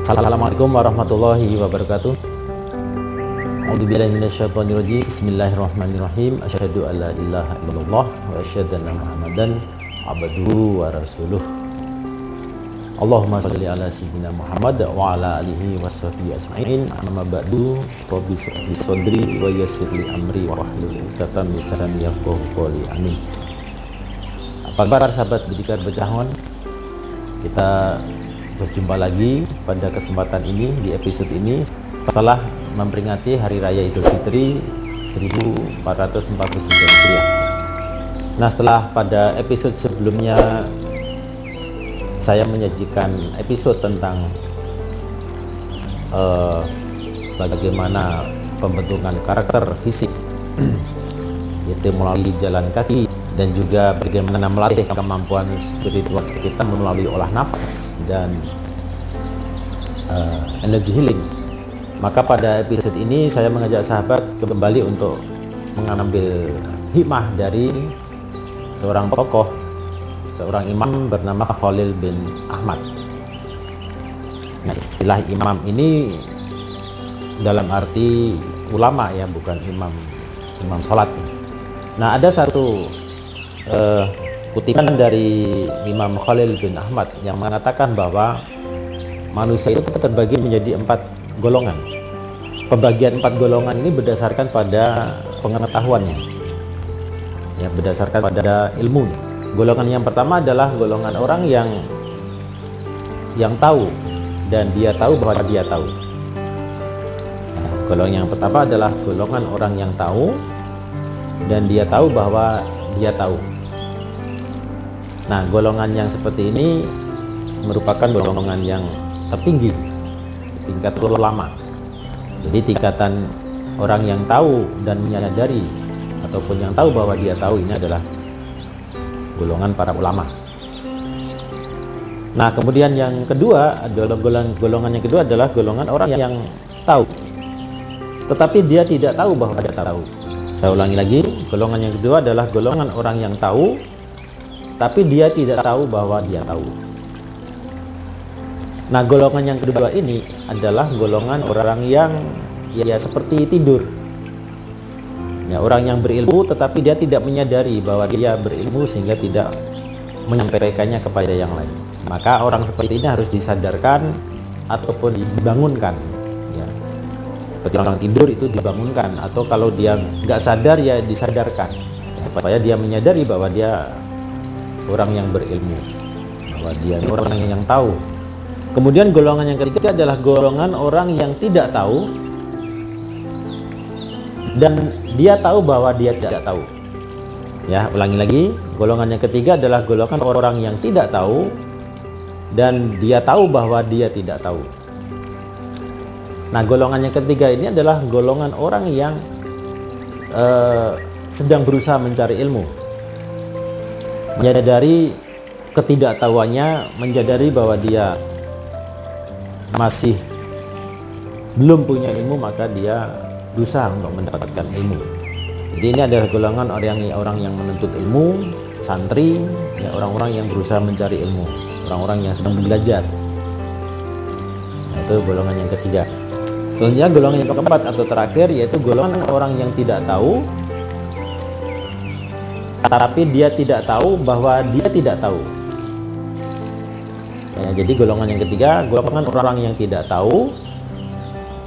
Assalamualaikum warahmatullahi wabarakatuh. A'udzubillahi minasyaitonirrajim. Bismillahirrahmanirrahim. Asyhadu an la ilaha illallah wa asyhadu anna Muhammadan abduhu wa rasuluh. Allahumma shalli ala sayyidina Muhammad wa ala alihi washabbihi ajmain. Amma ba'du. Rabbi shrah li sadri wa yassir li amri wa hlul 'uqdatam min lisani yafqahu qawli. Amin. Apa kabar sahabat Bidikar Becahon? Kita berjumpa lagi pada kesempatan ini, di episode ini setelah memperingati Hari Raya Idul Fitri 1443 Hijriah. Nah, setelah pada episode sebelumnya saya menyajikan episode tentang bagaimana pembentukan karakter fisik yaitu melalui jalan kaki, dan juga bagaimana melatih kemampuan spiritual kita melalui olah nafas dan energy healing. Maka pada episode ini saya mengajak sahabat kembali untuk mengambil hikmah dari seorang tokoh, seorang imam bernama Khalil bin Ahmad. Nah, istilah imam ini dalam arti ulama ya, bukan imam sholat. Nah, ada satu kutipan dari Imam Khalil bin Ahmad yang mengatakan bahwa manusia itu terbagi menjadi 4 golongan. Pembagian 4 golongan ini berdasarkan pada pengetahuannya, ya, berdasarkan pada ilmu. Golongan yang pertama adalah golongan orang yang tahu dan dia tahu bahwa dia tahu. Nah, golongan yang pertama adalah golongan orang yang tahu dan dia tahu bahwa dia tahu. Nah, golongan yang seperti ini merupakan golongan yang tertinggi, tingkat ulama. Jadi tingkatan orang yang tahu dan menyadari ataupun yang tahu bahwa dia tahu, ini adalah golongan para ulama. Nah, kemudian yang kedua adalah golongan yang kedua adalah golongan orang yang tahu tetapi dia tidak tahu bahwa dia tahu. Saya ulangi lagi, golongan yang kedua adalah golongan orang yang tahu tapi dia tidak tahu bahwa dia tahu. Nah, golongan yang kedua ini adalah golongan orang yang ya seperti tidur. Ya, orang yang berilmu tetapi dia tidak menyadari bahwa dia berilmu sehingga tidak menyampaikannya kepada yang lain. Maka orang seperti ini harus disadarkan ataupun dibangunkan. Ya. Seperti orang tidur itu dibangunkan, atau kalau dia nggak sadar ya disadarkan, ya, supaya dia menyadari bahwa dia orang yang berilmu, bahwa dia orang yang tahu. Kemudian golongan yang ketiga adalah golongan orang yang tidak tahu dan dia tahu bahwa dia tidak tahu. Ya, ulangi lagi, golongan yang ketiga adalah golongan orang yang tidak tahu dan dia tahu bahwa dia tidak tahu. Nah, golongan yang ketiga ini adalah golongan orang yang sedang berusaha mencari ilmu, menyadari ketidaktahuannya, menyadari bahwa dia masih belum punya ilmu, maka dia berusaha untuk mendapatkan ilmu. Jadi ini adalah golongan orang yang menuntut ilmu, santri, ya, orang-orang yang berusaha mencari ilmu, orang-orang yang sedang belajar. Nah, itu golongan yang ketiga. Selanjutnya golongan yang keempat atau terakhir yaitu golongan orang yang tidak tahu tapi dia tidak tahu bahwa dia tidak tahu. Ya, jadi golongan yang ketiga, golongan orang yang tidak tahu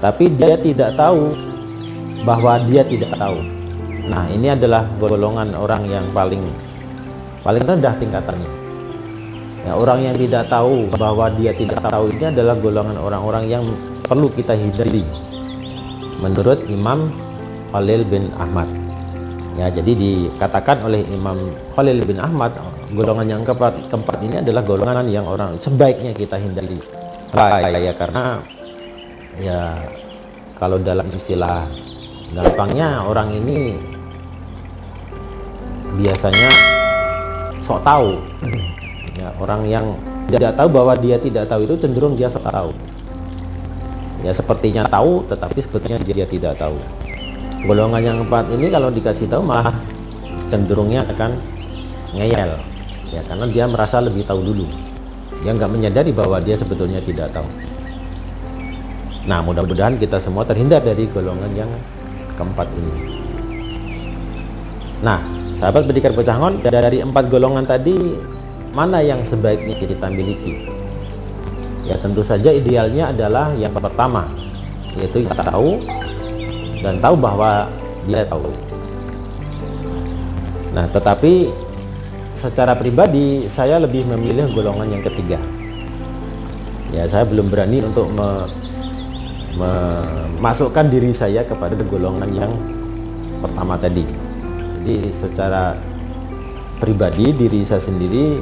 tapi dia tidak tahu bahwa dia tidak tahu. Nah, ini adalah golongan orang yang paling rendah tingkatannya. Ya, orang yang tidak tahu bahwa dia tidak tahu ini adalah golongan orang-orang yang perlu kita hindari menurut Imam Khalil bin Ahmad. Ya, jadi dikatakan oleh Imam Khalil bin Ahmad, golongan yang keempat ini adalah golongan yang orang sebaiknya kita hindari. Ya, karena ya kalau dalam istilah gampangnya orang ini biasanya sok tahu. Ya, orang yang tidak tahu bahwa dia tidak tahu itu cenderung dia sok tahu. Ya, sepertinya tahu tetapi sebetulnya dia tidak tahu. Golongan yang keempat ini kalau dikasih tahu malah cenderungnya akan ngeyel, ya, karena dia merasa lebih tahu dulu. Dia nggak menyadari bahwa dia sebetulnya tidak tahu. Nah, mudah-mudahan kita semua terhindar dari golongan yang keempat ini. Nah, sahabat Pendekar Pecangon, dari 4 golongan tadi mana yang sebaiknya kita miliki? Ya, tentu saja idealnya adalah yang pertama, yaitu kita tahu dan tahu bahwa dia tahu. Nah, tetapi secara pribadi saya lebih memilih golongan yang ketiga. Ya, saya belum berani untuk memasukkan diri saya kepada golongan yang pertama tadi. Jadi secara pribadi diri saya sendiri,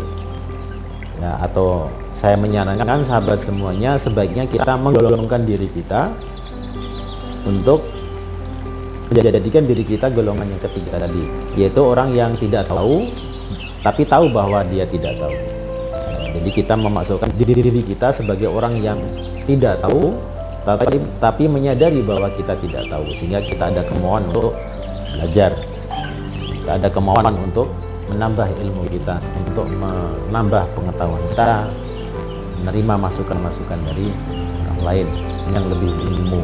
ya, atau saya menyarankan sahabat semuanya sebaiknya kita menggolongkan diri kita untuk menjadikan diri kita golongan yang ketiga tadi, yaitu orang yang tidak tahu tapi tahu bahwa dia tidak tahu. Jadi kita memasukkan diri kita sebagai orang yang tidak tahu tapi menyadari bahwa kita tidak tahu, sehingga kita ada kemauan untuk belajar, kita ada kemauan untuk menambah ilmu kita, untuk menambah pengetahuan kita, menerima masukan-masukan dari orang lain yang lebih ilmu.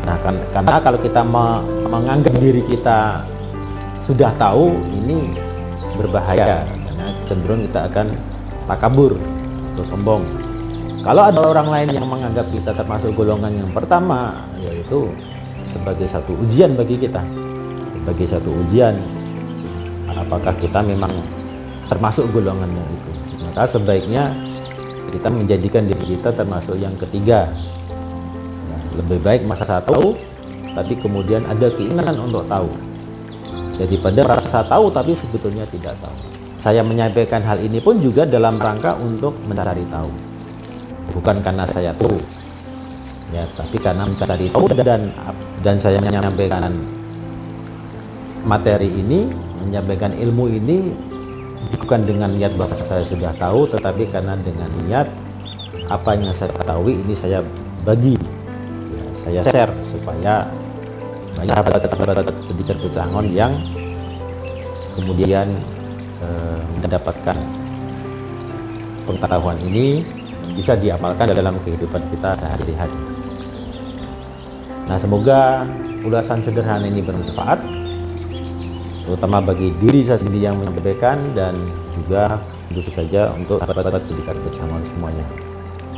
Nah, karena kalau kita menganggap diri kita sudah tahu, ini berbahaya, karena cenderung kita akan takabur atau sombong. Kalau ada orang lain yang menganggap kita termasuk golongan yang pertama, yaitu sebagai satu ujian bagi kita, sebagai satu ujian apakah kita memang termasuk golongan yang itu. Maka sebaiknya kita menjadikan diri kita termasuk yang ketiga. Lebih baik masa tahu tapi kemudian ada keinginan untuk tahu, daripada rasa tahu tapi sebetulnya tidak tahu. Saya menyampaikan hal ini pun juga dalam rangka untuk mencari tahu, bukan karena saya tahu, ya, tapi karena mencari tahu. Dan saya menyampaikan materi ini, menyampaikan ilmu ini bukan dengan niat bahwa saya sudah tahu, tetapi karena dengan niat apa yang saya ketahui ini saya bagi, saya share supaya banyak sahabat-sahabat Pendekar Pecangon yang kemudian mendapatkan pengetahuan ini bisa diamalkan dalam kehidupan kita sehari-hari. Nah, semoga ulasan sederhana ini bermanfaat, terutama bagi diri saya sendiri yang menyampaikan, dan juga tentu saja untuk sahabat-sahabat Pendekar Pecangon semuanya.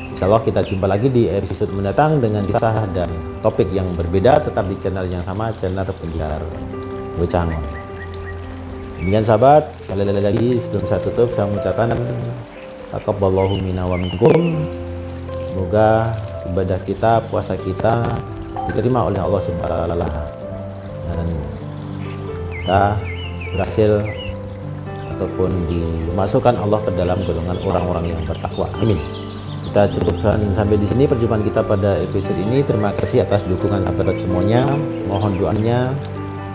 Insya Allah kita jumpa lagi di episode mendatang dengan kisah dan topik yang berbeda, tetap di channel yang sama, channel Pendekar Pecangon. Demikian sahabat, sekali lagi sebelum saya tutup, saya mengucapkan taqabbalallahu minna wa minkum. Semoga ibadah kita, puasa kita diterima oleh Allah Subhanahu wa taala, dan kita berhasil ataupun dimasukkan Allah ke dalam golongan orang-orang yang bertakwa. Amin. Kita cukupkan sampai di sini perjumpaan kita pada episode ini. Terima kasih atas dukungan sahabat semuanya. Mohon doanya,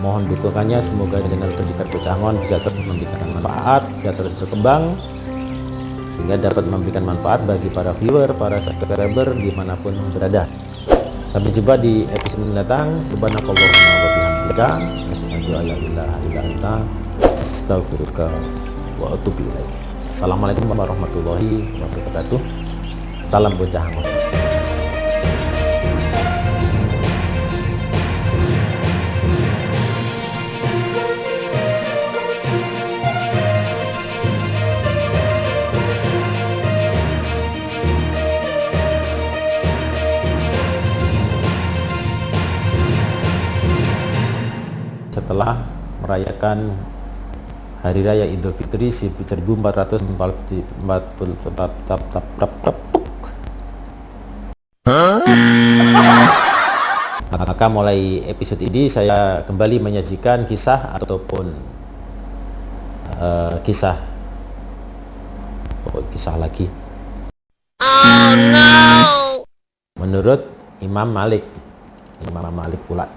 mohon dukungannya. Semoga channel Pendekar Pecangon bisa terus memberikan manfaat, bisa terus berkembang, sehingga dapat memberikan manfaat bagi para viewer, para subscriber dimanapun berada. Sampai jumpa di episode mendatang. Subhanakallahumma wa bihamdika, asyhadu an la ilaha illa anta, astaghfiruka wa atubu ilaik. Assalamualaikum warahmatullahi wabarakatuh. Salam bocah hangat. Setelah merayakan Hari Raya Idul Fitri 1444 Maka mulai episode ini saya kembali menyajikan kisah ataupun kisah lagi. Oh no. Menurut Imam Malik pula.